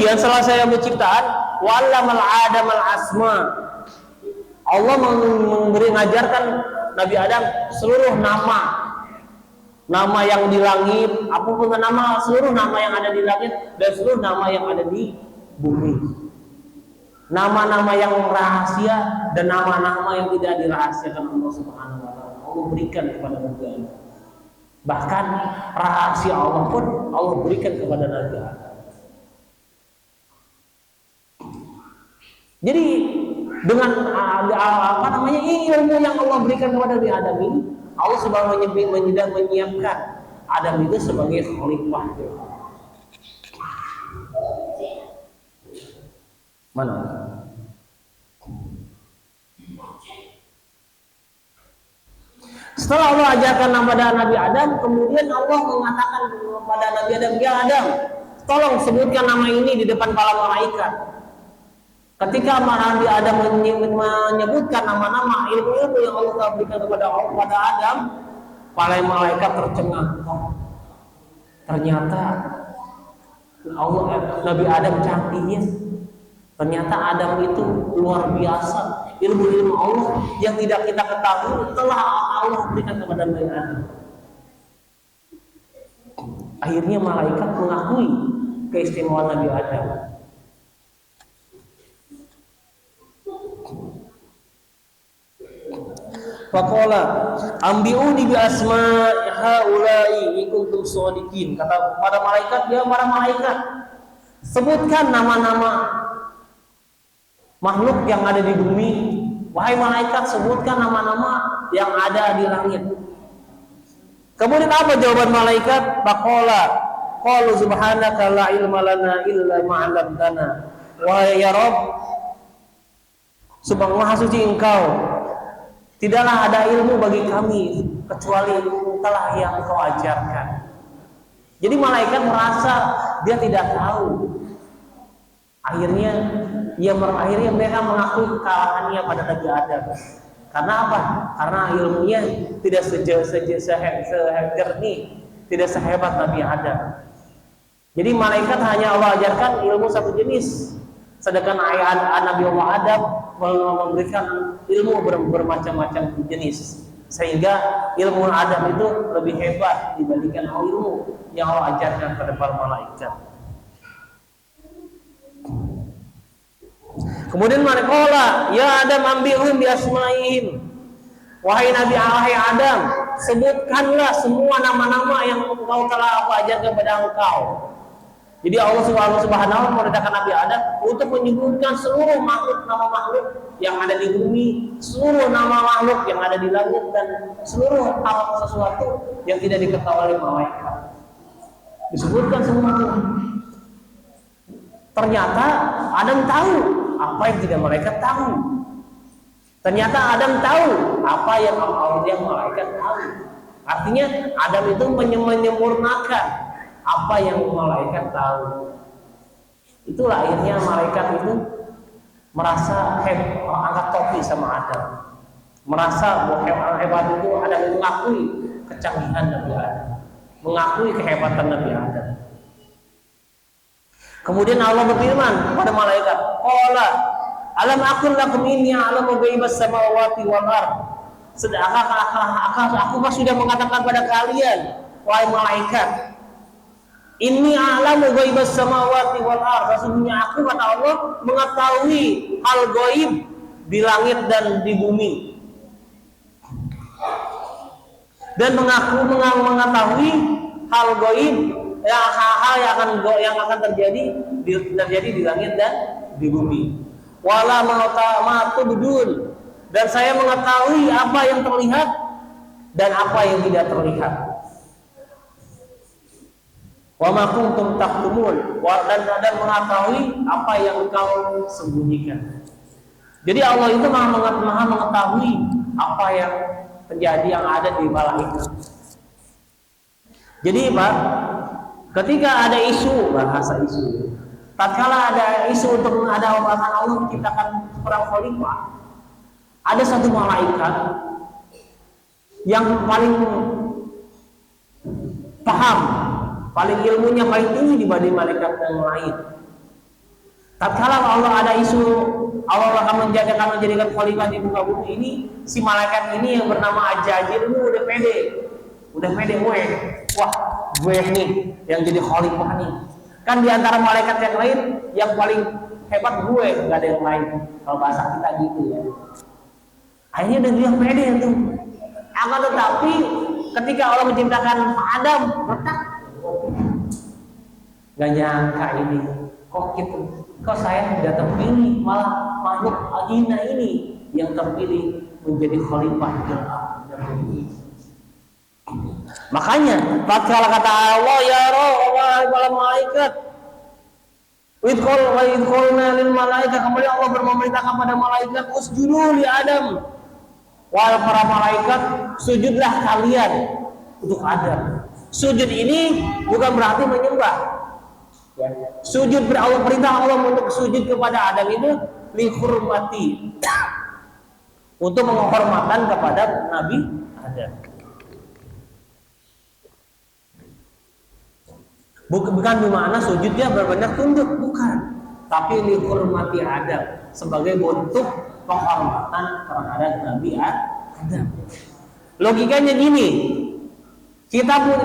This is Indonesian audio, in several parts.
Kemudian selesai penciptaan, wa'allamal adamal asma. Allah mengajarkan Nabi Adam seluruh nama yang di langit, apapun nama, seluruh nama yang ada di langit dan seluruh nama yang ada di bumi. Nama-nama yang rahasia dan nama-nama yang tidak dirahasiakan Allah Subhanahu wa taala. Allah berikan kepada Nabi Adam. Bahkan rahasia Allah pun Allah berikan kepada Nabi Adam. Jadi dengan ilmu yang Allah berikan kepada Nabi Adam ini, Allah Subhanahu menyiapkan Adam itu sebagai khalifah. Mana? Setelah Allah ajarkan kepada Nabi Adam, kemudian Allah mengatakan kepada Nabi Adam, "Ya Adam, tolong sebutkan nama ini di depan para malaikat." Ketika Nabi Adam menyebutkan nama-nama ilmu-ilmu yang Allah telah berikan kepada Adam, para malaikat tercengang. Ternyata Nabi Adam canggihnya. Ternyata Adam itu luar biasa. Ilmu-ilmu Allah yang tidak kita ketahui telah Allah berikan kepada Nabi Adam. Akhirnya malaikat mengakui keistimewaan Nabi Adam. Faqala ambiuni bi asma'i haula'i in kuntum shadiqin. Kata para malaikat, ya para malaikat, sebutkan nama-nama makhluk yang ada di bumi. Wahai malaikat, sebutkan nama-nama yang ada di langit. Kemudian apa jawaban malaikat? Faqala qalu subhanaka la ilma lana illa ma 'allamtana. Wa ya Rabb, subhanallah, maha suci Engkau, tidaklah ada ilmu bagi kami kecuali ilmu telah yang Engkau ajarkan. Jadi malaikat merasa dia tidak tahu. Akhirnya mereka mengakui kekalahannya pada Nabi Adam. Karena apa? Karena ilmunya tidak sejernih, tidak sehebat Nabi Adam. Jadi malaikat hanya Allah ajarkan ilmu satu jenis, sedangkan Nabi Allah Adam memberikan ilmu bermacam-macam jenis, sehingga ilmu Adam itu lebih hebat dibandingkan ilmu yang Allah ajarkan kepada para malaikat. Kemudian mereka, ya Adam, ambilhum bi asmaihim. Wahai Adam, sebutkanlah semua nama-nama yang Engkau telah ajarkan kepada engkau. Jadi Allah Subhanahu memerintahkan Nabi Adam untuk menyebutkan seluruh nama makhluk yang ada di bumi, seluruh nama makhluk yang ada di langit, dan seluruh hal sesuatu yang tidak diketahui oleh malaikat. Disebutkan semua itu. Ternyata Adam tahu apa yang tidak malaikat tahu. Ternyata Adam tahu apa yang malaikat tahu. Artinya Adam itu menyempurnakan apa yang malaikat tahu. Itulah akhirnya malaikat itu merasa angkat topi sama Adam. Merasa bahwa hebat itu Adam mengakui kecanggihan Nabi Adam, mengakui kehebatan Nabi Adam. Kemudian Allah berfirman kepada malaikat, "Qala alam akun lakum inni a'lamu ghaibas samawati wal ardh." Sedangkan aku sudah mengatakan pada kalian, wahai malaikat, inni a'lamu ghaibas samawati wal ardh. Sesungguhnya aku, kata Allah, mengetahui hal gaib di langit dan di bumi. Dan mengetahui hal gaib, hal yang akan terjadi di langit dan di bumi. Wala ma tubdun, dan saya mengetahui apa yang terlihat dan apa yang tidak terlihat. Wa ma kuntum taktumun, dan mengetahui apa yang kau sembunyikan. Jadi Allah itu maha mengetahui apa yang terjadi, yang ada di bala itu. Jadi Pak, ketika ada isu, bahasa isu, tatkala ada isu untuk ada Allah menciptakan perang khalifah, ada satu malaikat yang paling paham, paling ilmunya paling tinggi dibanding malaikat yang lain. Tatkala Allah ada isu Allah akan menjadikan khalifah di muka bumi ini, si malaikat ini yang bernama Ajajil ini udah pede, wah gue nih yang jadi khalifah nih. Kan di antara malaikat yang lain yang paling hebat gue, nggak ada yang lain. Kalau bahasa kita gitu ya. Akhirnya dia pede tuh. Akan tetapi ketika Allah menciptakan Adam, retak. Gak nyangka ini, kok saya tidak terpilih, malah makhluk hina ini yang terpilih menjadi khalifah di bumi. Makanya tatkala kata Allah ya roh para malaikat, wa idqulna lil malaikat, kembali Allah memerintahkan kepada malaikat usjudu li Adam. Wahai para malaikat, sujudlah kalian untuk Adam. Sujud ini bukan berarti menyembah. Sujud Allah, perintah Allah untuk sujud kepada Adam itu lihurmati, untuk penghormatan kepada Nabi Adam. Bukan bermakna sujudnya benar-benar tunduk, bukan. Tapi lihurmati Adam, sebagai bentuk penghormatan terhadap Nabi Adam. Logikanya gini,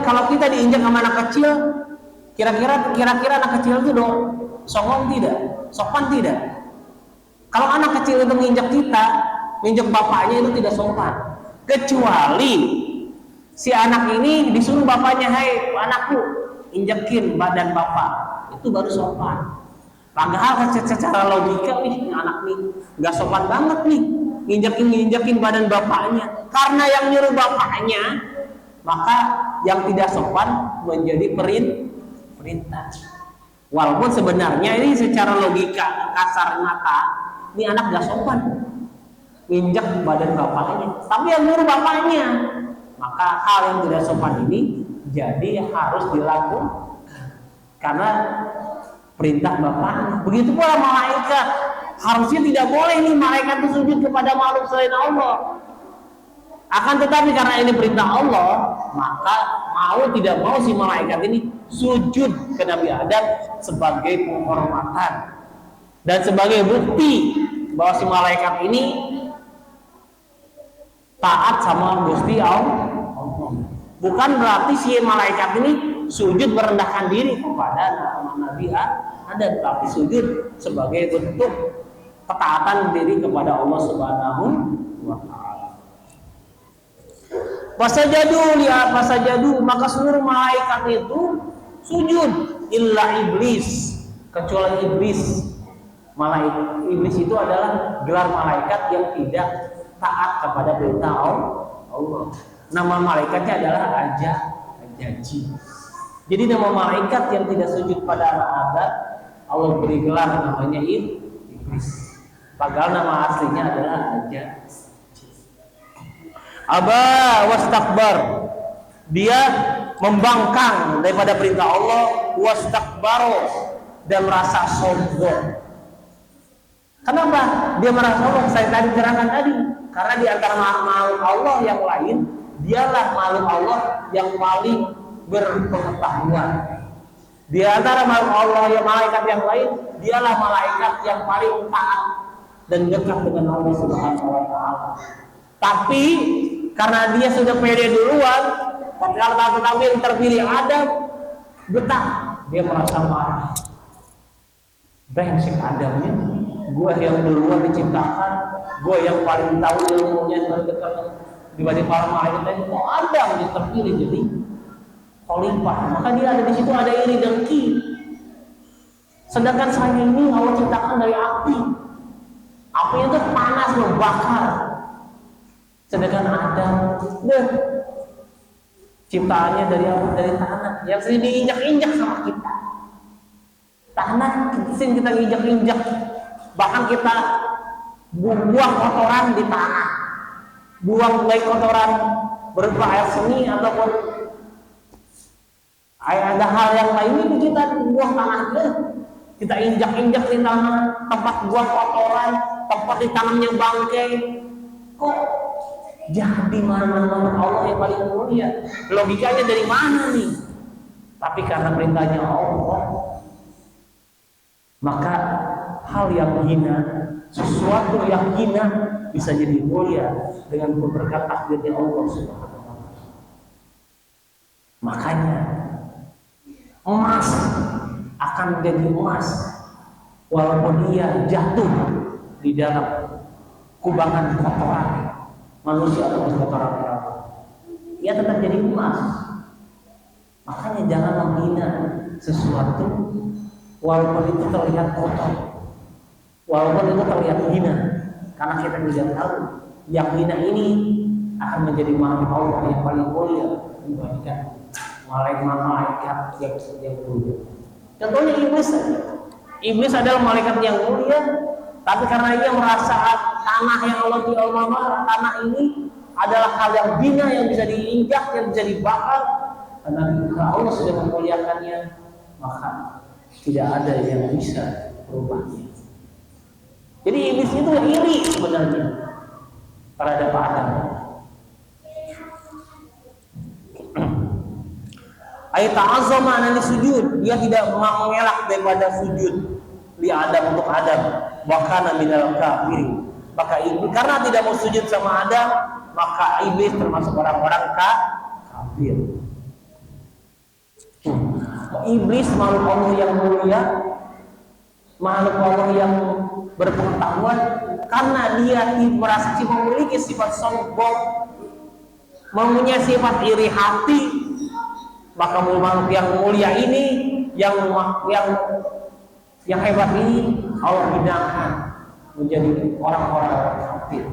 kalau kita diinjak sama anak kecil, kira-kira anak kecil itu dong songong tidak, sopan tidak? Kalau anak kecil itu menginjak kita, menginjak bapaknya itu tidak sopan. Kecuali si anak ini disuruh bapaknya, hai anakku, injekin badan bapak, itu baru sopan. Padahal secara logika nih anak nih nggak sopan banget nih, nginjakin badan bapaknya. Karena yang nyuruh bapaknya, maka yang tidak sopan menjadi perintah. Walaupun sebenarnya ini secara logika kasar mata, ini anak gak sopan, injak badan bapaknya. Tapi yang nyuruh bapaknya, maka hal yang tidak sopan ini jadi harus dilakukan karena perintah bapaknya. Begitu pula malaikat, harusnya tidak boleh nih malaikat itu sujud kepada makhluk selain Allah. Akan tetapi karena ini perintah Allah, maka mau tidak mau si malaikat ini sujud ke Nabi Adam sebagai penghormatan dan sebagai bukti bahwa si malaikat ini taat sama Gusti Allah. Bukan berarti si malaikat ini sujud merendahkan diri kepada Nabi Adam, tapi sujud sebagai bentuk ketaatan diri kepada Allah Subhanahu wa Ta'ala. Fasajadu, maka seluruh malaikat itu sujud illa iblis, kecuali iblis. Malaikat iblis itu adalah gelar malaikat yang tidak taat kepada perintah Allah. Nama malaikatnya adalah Ajaji. Jadi nama malaikat yang tidak sujud pada Adam, Allah beri gelar namanya iblis. Padahal nama aslinya adalah Ajaji. Aba wastakbar, dia membangkang daripada perintah Allah, wastakbaro, dan merasa sombong. Kenapa dia merasa sombong? Saya tadi terangkan tadi, karena di antara makhluk Allah yang lain, dialah makhluk Allah yang paling berpengetahuan. Di antara makhluk Allah yang malaikat yang lain, dialah malaikat yang paling taat dan dekat dengan Allah Subhanahu wa Ta'ala. Tapi karena dia sudah pede duluan, tetapi yang terpilih Adam, betah, dia merasa marah. Brengsek Adamnya, gue yang duluan diciptakan, gue yang paling tahu ilmunya terdekat dibanding para malaikat lain. Kok Adam yang terpilih jadi khalifah? Maka dia ada di situ, ada iri dengki. Sedangkan saya ini Allah ciptakan dari api. Api itu panas, membakar. Sedangkan Adam, ciptaannya dari apa? Dari tanah yang sering diinjak-injak sama kita. Tanah sering kita injak-injak, bahkan kita buang kotoran di tanah, buang baik kotoran berupa air seni ataupun ada hal yang lainnya, kita buang tanah, kita injak-injak di tanah, tempat buang kotoran, tempat ditanamnya bangkai. Kok jadi mana-mana Allah yang paling mulia? Logikanya dari mana nih? Tapi karena perintahnya Allah, maka hal yang hina, sesuatu yang hina bisa jadi mulia dengan berkat takdirnya Allah Subhanahu wa taala. Makanya emas akan menjadi emas walaupun dia jatuh di dalam kubangan kotoran manusia atau kotoran orang. Ia tetap jadi emas. Makanya jangan menghina sesuatu walaupun itu terlihat kotor, walaupun itu terlihat hina, karena kita tidak tahu yang hina ini akan menjadi makhluk Allah yang paling mulia dibandingkan malaikat yang mulia. Contohnya iblis saja. Iblis adalah malaikat yang mulia, tapi karena ia merasa tanah yang Allah tanah ini adalah hal yang hina yang bisa diinjak, yang bisa dibakar, karena Allah sudah memuliakannya, maka tidak ada yang bisa berubahnya. Jadi iblis itu iri sebenarnya terhadap Adam. Ayat ta'azzama an sujud, dia tidak mengelak daripada sujud li Adam untuk Adam, wa kana minal kafirin. Maka iblis karena tidak mau sujud sama Adam, maka iblis termasuk orang-orang kafir. Iblis makhluk Allah yang mulia, makhluk Allah yang berpengetahuan, karena dia merasa memiliki sifat sombong, mempunyai sifat iri hati, maka makhluk yang mulia ini, yang hebat ini Allah hinakan menjadi orang-orang kafir.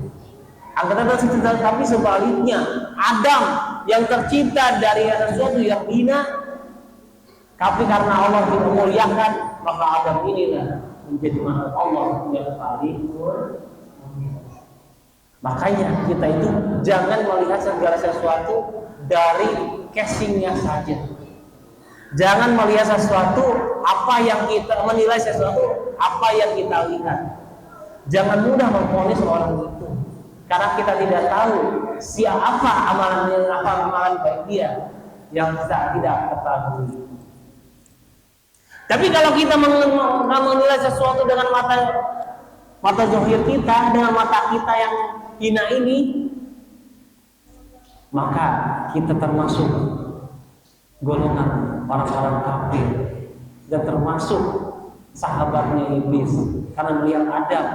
Tapi sebaliknya, Adam yang tercipta dari sesuatu yang hina, tapi karena Allah memuliakan, maka Adam inilah menjadi makhluk Allah yang paling mulia. Makanya kita itu jangan melihat segala sesuatu dari casingnya saja. Jangan melihat sesuatu apa yang kita menilai sesuatu apa yang kita lihat. Jangan mudah memvonis orang itu, karena kita tidak tahu siapa amalan baik dia yang kita tidak ketahui. Tapi kalau kita menilai sesuatu dengan mata zahir kita, dengan mata kita yang hina ini, maka kita termasuk golongan orang-orang kafir dan termasuk sahabatnya iblis, karena melihat Adam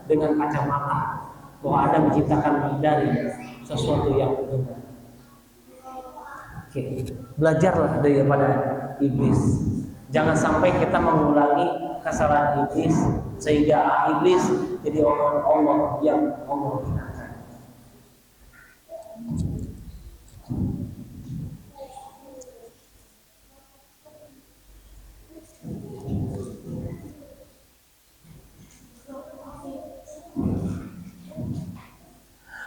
dengan kacamata bahwa Adam diciptakan dari sesuatu yang benar. Oke, belajarlah daripada iblis. Jangan sampai kita mengulangi kesalahan iblis sehingga iblis jadi orang Allah yang Allah hinakan.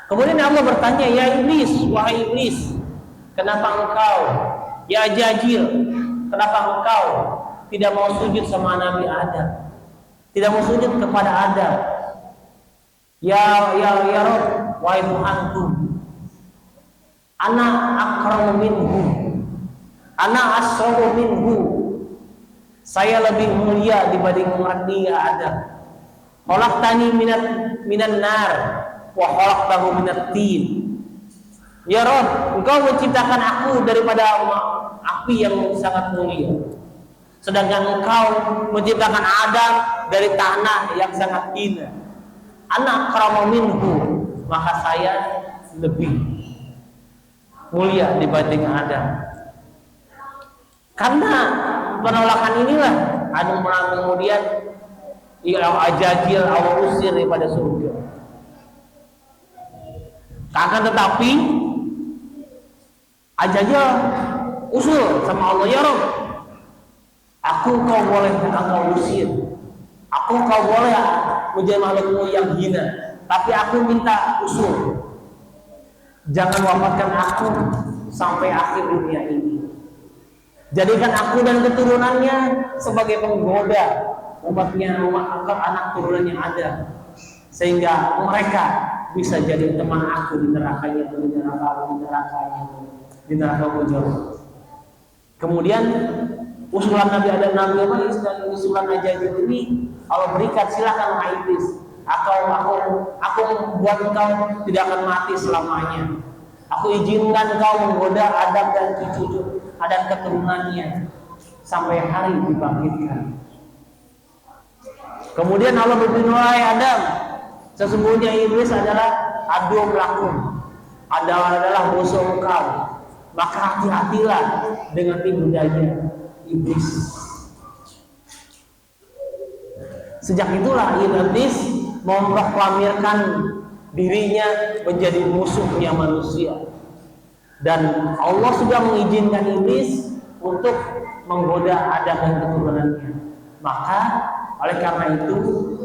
Kemudian Allah bertanya, ya iblis, wahai iblis, kenapa engkau, ya Jajil, kenapa engkau tidak mau sujud sama Nabi Adam, tidak mau sujud kepada Adam? Ya Rabb, wahai Tuhanku, ana akramu minhu, ana asrafu minhu, saya lebih mulia dibanding dia Adam. Khalaqtani minan nar wa khalaqtahu minat tin. Ya Rabb, engkau menciptakan aku daripada api yang sangat mulia, sedangkan engkau menciptakan Adam dari tanah yang sangat hina. Ana akramu minhu, maka saya lebih mulia dibanding Adam. Karena penolakan inilah Adam kemudian Ajajil Allah usir daripada surga. Akan tetapi Ajajil usul sama Allah, ya Rabb, aku kau boleh engkau usir, aku kau boleh menjadi makhlukmu yang hina, tapi aku minta usul, jangan wafatkan aku sampai akhir dunia ini. Jadikan aku dan keturunannya sebagai penggoda umatnya, anak turunannya ada, sehingga mereka bisa jadi teman aku di nerakanya, di neraka ujung. Kemudian usulan Nabi Adam Nabi Iblis dan usulan Ajajil ini Allah berikan, silakan wahai iblis, aku buat engkau tidak akan mati selamanya. Aku izinkan engkau menggoda Adam dan cucu Adam keturunannya sampai hari dibangkitkan. Kemudian Allah berfirman, wahai Adam, sesungguhnya iblis adalah adu lakum, adalah musuh engkau, maka hati-hatilah dengan tipu daya iblis. Sejak itulah iblis memproklamirkan dirinya menjadi musuhnya manusia, dan Allah sudah mengizinkan iblis untuk menggoda Adam dan keturunannya. Maka oleh karena itu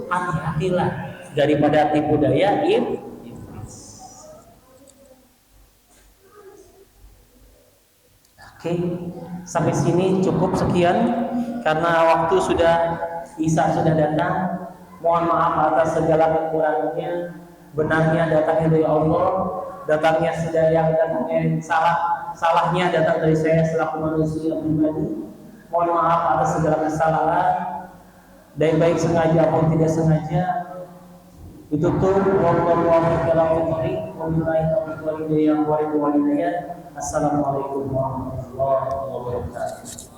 hati-hatilah daripada tipu daya iblis. Oke, sampai sini cukup sekian karena waktu sudah Isya sudah datang. Mohon maaf atas segala kekurangannya. Benarnya datangnya dari Allah, datangnya datangnya salahnya datang dari saya selaku manusia pribadi. Mohon maaf atas segala kesalahan, baik sengaja maupun tidak sengaja. Ditutup. Assalamualaikum warahmatullahi wabarakatuh.